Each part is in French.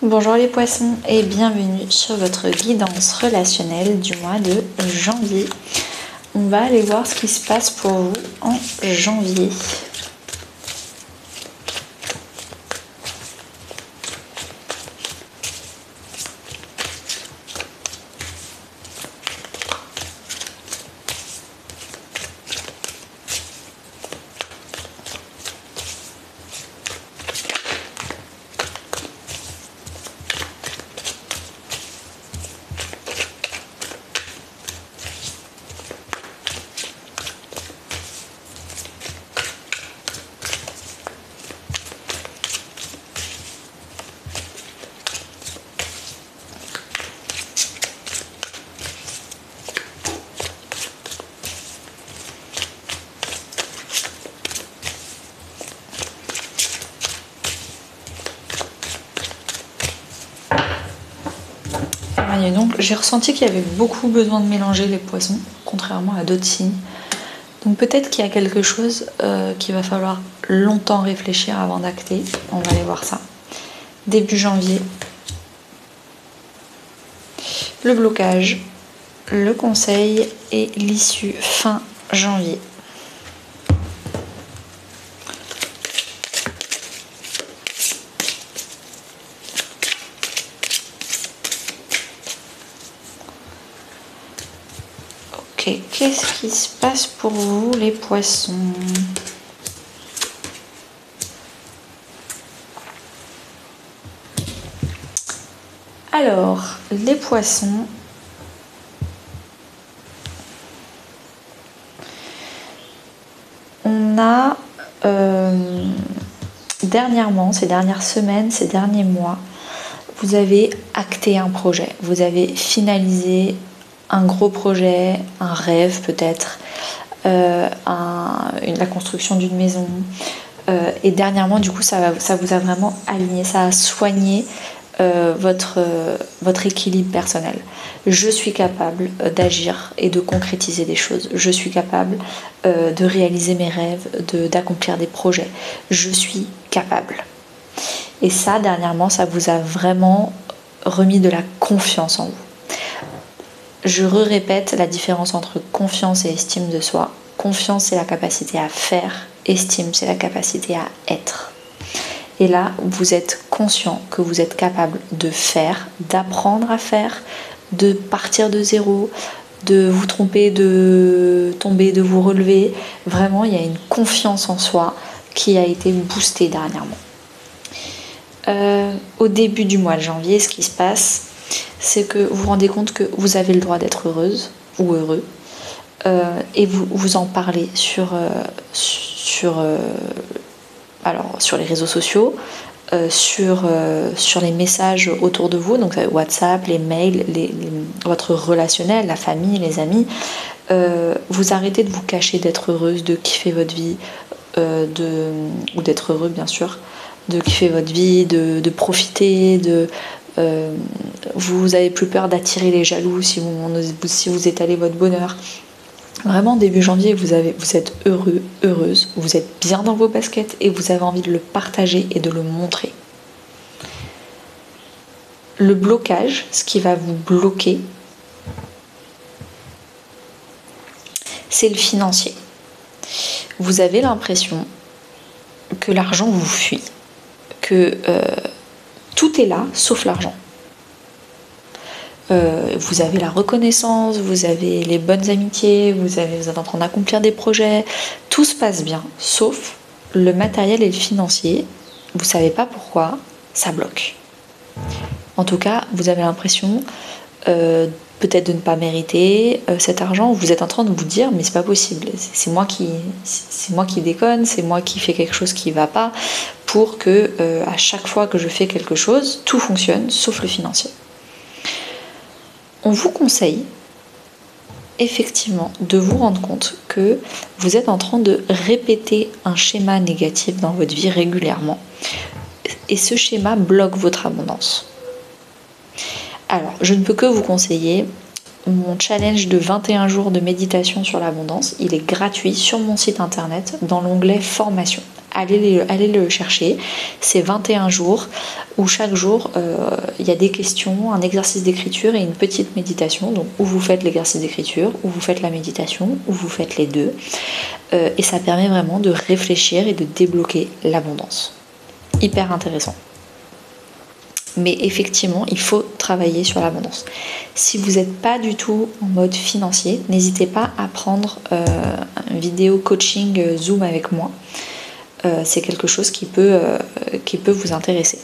Bonjour les poissons et bienvenue sur votre guidance relationnelle du mois de janvier. On va aller voir ce qui se passe pour vous en janvier. Et donc j'ai ressenti qu'il y avait beaucoup besoin de mélanger les poissons, contrairement à d'autres signes. Donc peut-être qu'il y a quelque chose qu'il va falloir longtemps réfléchir avant d'acter. On va aller voir ça. Début janvier, le blocage, le conseil et l'issue fin janvier. Ok, qu'est-ce qui se passe pour vous les poissons? Alors, les poissons, on a dernièrement, ces dernières semaines, ces derniers mois, vous avez acté un projet, vous avez finalisé un gros projet, un rêve peut-être, la construction d'une maison. Et dernièrement, du coup, ça vous a vraiment aligné, ça a soigné votre équilibre personnel. Je suis capable d'agir et de concrétiser des choses. Je suis capable de réaliser mes rêves, d'accomplir des projets. Je suis capable. Et ça, dernièrement, ça vous a vraiment remis de la confiance en vous. Je répète la différence entre confiance et estime de soi. Confiance, c'est la capacité à faire. Estime, c'est la capacité à être. Et là, vous êtes conscient que vous êtes capable de faire, d'apprendre à faire, de partir de zéro, de vous tromper, de tomber, de vous relever. Vraiment, il y a une confiance en soi qui a été boostée dernièrement. Au début du mois de janvier, ce qui se passe, c'est que vous vous rendez compte que vous avez le droit d'être heureuse ou heureux et vous en parlez sur les réseaux sociaux, sur les messages autour de vous, donc WhatsApp, les mails, votre relationnel, la famille, les amis. Vous arrêtez de vous cacher d'être heureuse, de kiffer votre vie, ou d'être heureux bien sûr, de kiffer votre vie, de profiter, vous avez plus peur d'attirer les jaloux si vous étalez votre bonheur. Vraiment, début janvier, vous êtes heureux, heureuse, vous êtes bien dans vos baskets et vous avez envie de le partager et de le montrer. Le blocage, ce qui va vous bloquer, c'est le financier. Vous avez l'impression que l'argent vous fuit, que tout est là sauf l'argent. Vous avez la reconnaissance, vous avez les bonnes amitiés, vous êtes en train d'accomplir des projets, tout se passe bien, sauf le matériel et le financier. Vous savez pas pourquoi, ça bloque. En tout cas, vous avez l'impression peut-être de ne pas mériter cet argent. Vous êtes en train de vous dire mais c'est pas possible, c'est moi qui déconne, c'est moi qui fais quelque chose qui va pas, pour que à chaque fois que je fais quelque chose, tout fonctionne sauf le financier. On vous conseille effectivement de vous rendre compte que vous êtes en train de répéter un schéma négatif dans votre vie régulièrement et ce schéma bloque votre abondance. Alors, je ne peux que vous conseiller mon challenge de 21 jours de méditation sur l'abondance. Il est gratuit sur mon site internet dans l'onglet formation. allez le chercher. C'est 21 jours où chaque jour il y a des questions, un exercice d'écriture et une petite méditation. Donc où vous faites l'exercice d'écriture, où vous faites la méditation, où vous faites les deux. Et ça permet vraiment de réfléchir et de débloquer l'abondance. Hyper intéressant. Mais effectivement, il faut travailler sur l'abondance. Si vous n'êtes pas du tout en mode financier, n'hésitez pas à prendre une vidéo coaching Zoom avec moi. C'est quelque chose qui peut vous intéresser.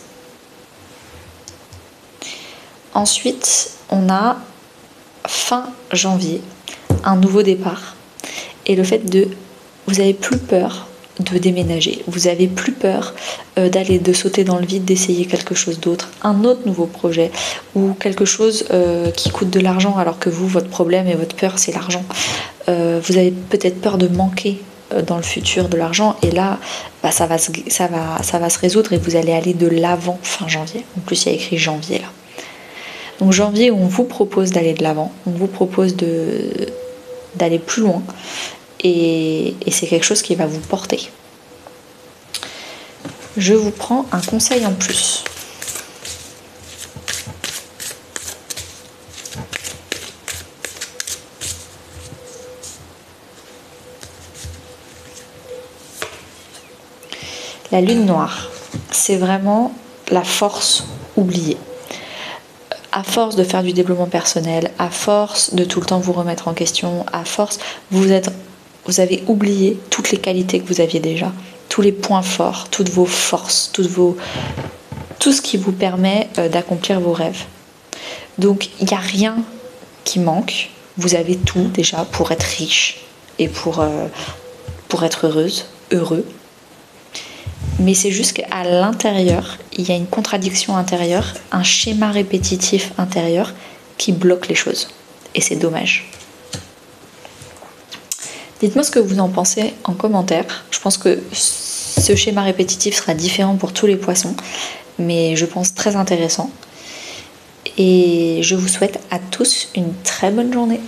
Ensuite, on a fin janvier, un nouveau départ. Et le fait vous n'avez plus peur de déménager, vous n'avez plus peur de sauter dans le vide, d'essayer quelque chose d'autre, un autre nouveau projet ou quelque chose qui coûte de l'argent alors que votre problème et votre peur c'est l'argent. Vous avez peut-être peur de manquer dans le futur de l'argent et là ça va se résoudre et vous allez aller de l'avant fin janvier. En plus il y a écrit janvier là. Donc janvier on vous propose d'aller de l'avant, on vous propose d'aller plus loin. Et c'est quelque chose qui va vous porter. Je vous prends un conseil en plus. La lune noire, c'est vraiment la force oubliée. À force de faire du développement personnel, à force de tout le temps vous remettre en question, à force, vous avez oublié toutes les qualités que vous aviez déjà, tous les points forts, toutes vos forces, tout ce qui vous permet d'accomplir vos rêves. Donc il n'y a rien qui manque, vous avez tout déjà pour être riche et pour être heureux. Mais c'est juste qu'à l'intérieur, il y a une contradiction intérieure, un schéma répétitif intérieur qui bloque les choses. Et c'est dommage. Dites-moi ce que vous en pensez en commentaire. Je pense que ce schéma répétitif sera différent pour tous les poissons, mais je pense très intéressant. Et je vous souhaite à tous une très bonne journée.